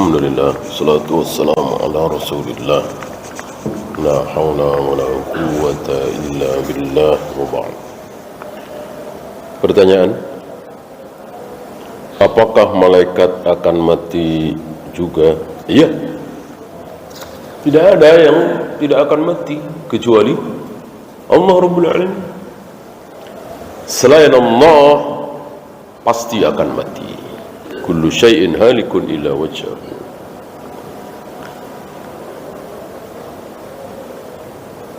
Alhamdulillah, salatu wassalamu ala rasulillah. La hawla wa la quwwata illa billah wa ba'd. Pertanyaan, apakah malaikat akan mati juga? Iya. Tidak ada yang tidak akan mati kecuali Allah Rabbul Alamin. Selain Allah pasti akan mati. Kullu syai'in halikun illa wajhahu.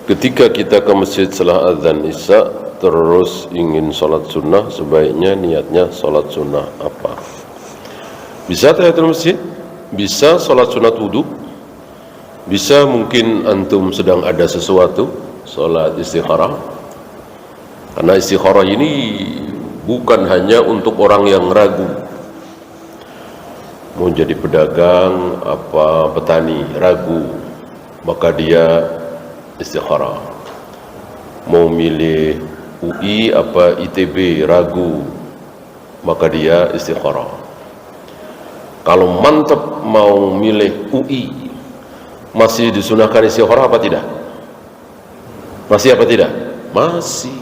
Ketika kita ke masjid setelah azan isya terus ingin sholat sunnah, sebaiknya niatnya sholat sunnah apa? Bisa tahiyatul masjid, bisa sholat sunat wudu, bisa mungkin antum sedang ada sesuatu, sholat istikharah. Karena istikharah ini bukan hanya untuk orang yang ragu, mau jadi pedagang apa petani ragu, maka dia istikharah. Mau milih UI apa ITB ragu, maka dia istikharah. Kalau mantap mau milih UI, masih disunahkan istikharah apa tidak? Masih apa tidak? Masih.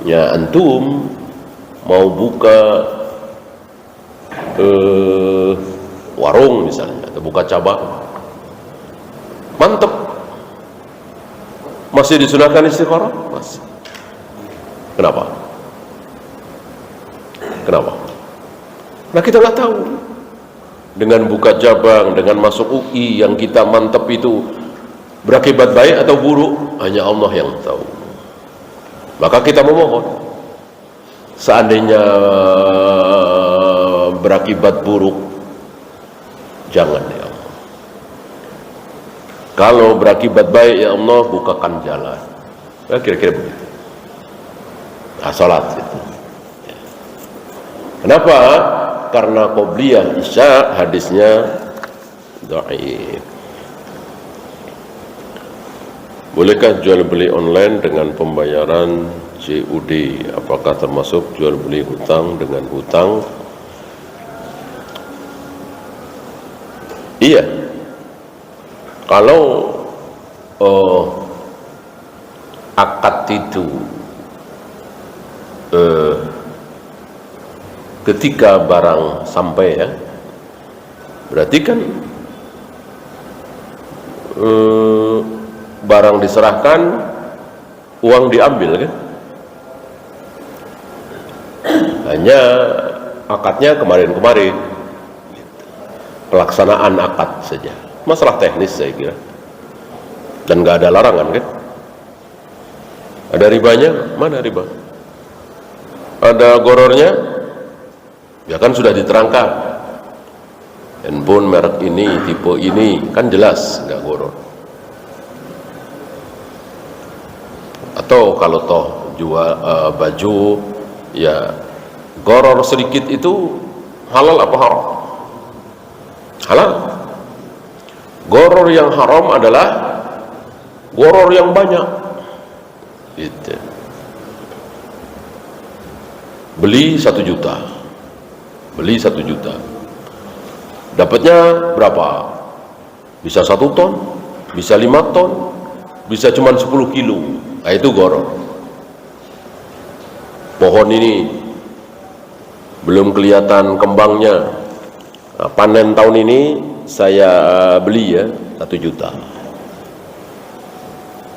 Ya antum mau buka warung misalnya, atau buka cabang, mantep, masih disunahkan istikharah? Masih. Kenapa? Nah kita nggak tahu. Dengan buka cabang, dengan masuk UI yang kita mantep itu berakibat baik atau buruk, hanya Allah yang tahu. Maka kita memohon, seandainya berakibat buruk, jangan ya Allah. Kalau berakibat baik ya Allah, bukakan jalan. Ya, kira-kira begitu. Nah, salat itu. Kenapa? Karena qobliyah isya hadisnya dhaif. Bolehkah jual beli online dengan pembayaran COD? Apakah termasuk jual beli hutang dengan hutang? Iya. Kalau akad itu ketika barang sampai ya, berarti kan barang diserahkan, uang diambil kan? Hanya akadnya kemarin-kemarin, pelaksanaan akad saja, masalah teknis saya kira, dan nggak ada larangan kan? Ada ribanya? Mana riba? Ada gorornya? Ya kan sudah diterangkan, handphone merek ini, tipe ini, kan jelas nggak goror. Atau kalau toh jual baju, ya goror sedikit itu halal apa haram? Halal. Goror yang haram adalah goror yang banyak. Gitu. Beli 1 juta, dapatnya berapa? Bisa 1 ton, bisa 5 ton, bisa cuma 10 kilo. Nah, itu goror. Pohon ini belum kelihatan kembangnya, nah, panen tahun ini saya beli ya 1 juta.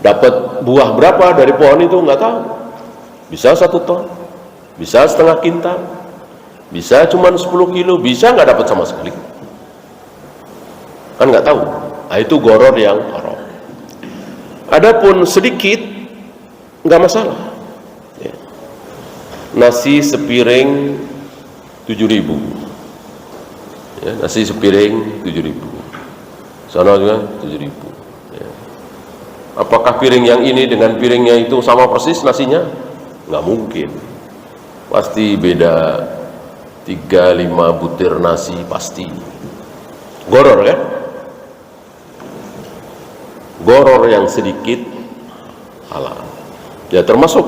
Dapat buah berapa dari pohon itu nggak tahu. Bisa 1 ton, bisa setengah kintal, bisa cuma 10 kilo, bisa nggak dapat sama sekali. Kan nggak tahu. Nah, itu goror yang haram. Adapun sedikit nggak masalah ya. Nasi sepiring 7.000 ya, nasi sepiring 7.000, sana juga 7.000 ya. Apakah piring yang ini dengan piringnya itu sama persis nasinya? Nggak mungkin, pasti beda 3-5 butir nasi, pasti goror kan? Goror yang sedikit halal ya, termasuk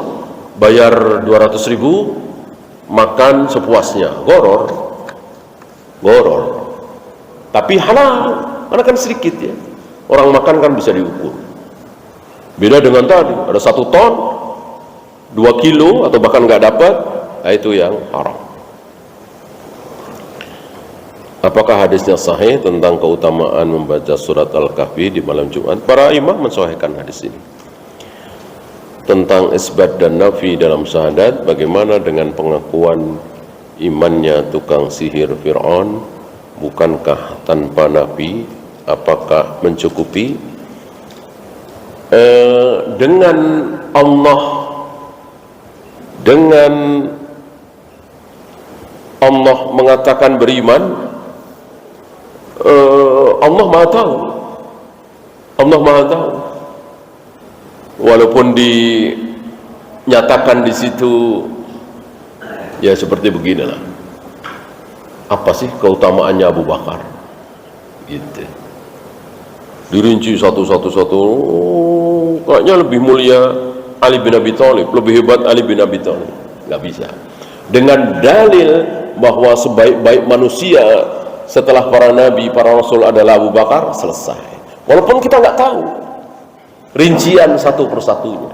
bayar 200.000 makan sepuasnya, goror. goror. Tapi halal, karena kan sedikit ya. Orang makan kan bisa diukur. Beda dengan tadi, ada 1 ton, 2 kilo, atau bahkan nggak dapat, nah itu yang haram. Apakah hadisnya sahih tentang keutamaan membaca surat Al-Kahfi di malam Jumat? Para imam mensahihkan hadis ini. Tentang isbat dan nafi dalam syahadat, bagaimana dengan pengakuan imannya tukang sihir Fir'aun? Bukankah tanpa nafi? Apakah mencukupi? Dengan Allah mengatakan beriman, Allah Maha Tahu. Allah Maha Tahu. Walaupun dinyatakan di situ ya seperti beginilah. Apa sih keutamaannya Abu Bakar? Gitu. Dirinci satu-satu. Kayaknya lebih mulia Ali bin Abi Thalib, lebih hebat Ali bin Abi Thalib. Nggak bisa. Dengan dalil bahwa sebaik-baik manusia setelah para nabi, para rasul adalah Abu Bakar, selesai. Walaupun kita nggak tahu rincian satu persatunya.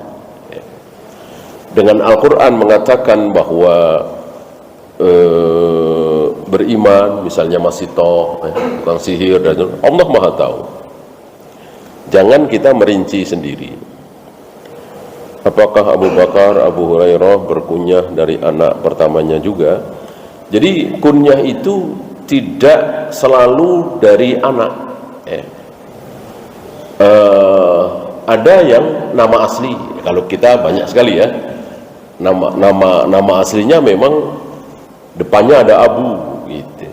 Dengan Al-Quran mengatakan bahwa beriman, misalnya masih tukang sihir, dan Allah Maha Tahu. Jangan kita merinci sendiri. Apakah Abu Bakar, Abu Hurairah berkunyah dari anak pertamanya juga? Jadi kunyah itu tidak selalu dari anak. Ada yang nama asli. Kalau kita banyak sekali ya. Nama aslinya memang depannya ada Abu gitu.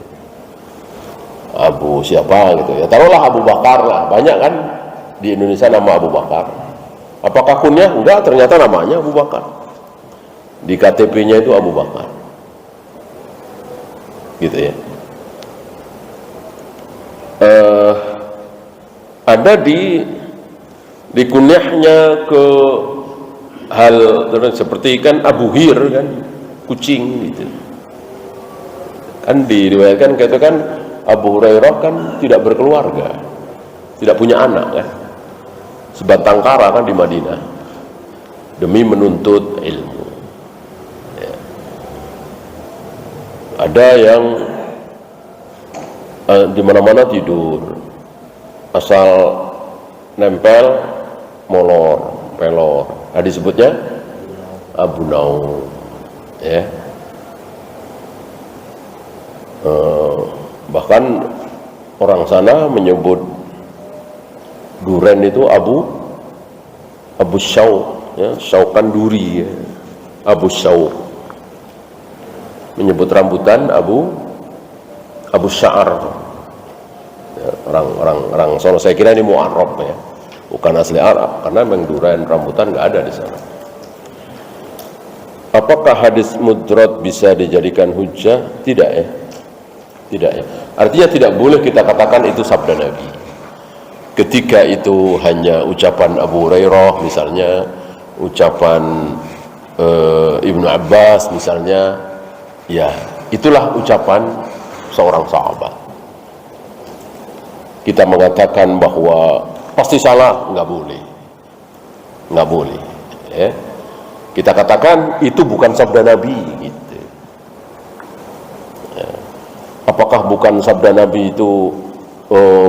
Abu siapa gitu ya. Taruhlah Abu Bakar lah. Banyak kan di Indonesia nama Abu Bakar. Apakah kunyah? Enggak, ternyata namanya Abu Bakar. Di KTP-nya itu Abu Bakar. Gitu ya. Ada di kunyahnya ke hal seperti kan Abu Hir kan, kucing gitu. Kan diriwayatkan kata kan Abu Hurairah kan tidak berkeluarga, tidak punya anak kan, sebatang kara kan di Madinah demi menuntut ilmu. Ya. Ada yang di mana-mana tidur, asal nempel molor, pelor. Disebutnya Abu Naum. Ya. Bahkan orang sana menyebut duren itu Abu Syauq, ya, syaukan duri, ya. Abu Syauq. Menyebut rambutan Abu Sya'ar. Ya, orang Solo, saya kira ini Mu'arrab ya, bukan asli Arab, karena memang duren rambutan nggak ada di sana. Apakah hadis mudrat bisa dijadikan hujjah? Tidak ya. Tidak ya. Artinya tidak boleh kita katakan itu sabda Nabi. Ketika itu hanya ucapan Abu Hurairah misalnya, ucapan Ibnu Abbas misalnya, ya itulah ucapan seorang sahabat. Kita mengatakan bahwa pasti salah, nggak boleh. Nggak boleh. Ya. Kita katakan itu bukan sabda Nabi gitu. Ya. Apakah bukan sabda Nabi itu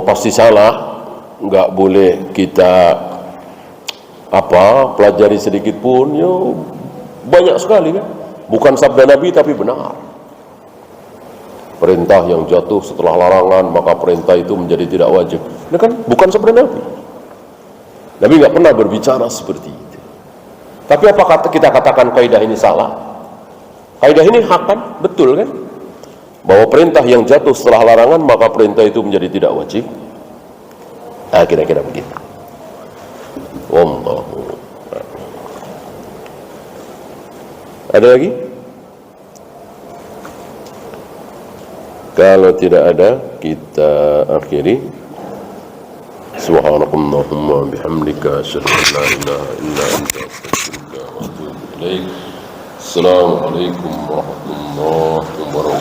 pasti salah? Nggak boleh kita pelajari sedikit pun. Ya, banyak sekali kan. Bukan sabda Nabi tapi benar. Perintah yang jatuh setelah larangan, maka perintah itu menjadi tidak wajib. Ini kan bukan sabda Nabi. Nabi nggak pernah berbicara seperti itu. Tapi apakah kita katakan kaidah ini salah? Kaidah ini hak kan? Betul kan? Bahwa perintah yang jatuh setelah larangan, maka perintah itu menjadi tidak wajib. Nah, kira-kira begitu. Wallahu. Ada lagi? Kalau tidak ada, kita akhiri. Subhanakallahumma bihamdika asyhadu an la ilaha illa anta astaghfiruka wa atubu ilaik. Assalamualaikum warahmatullahi wabarakatuh.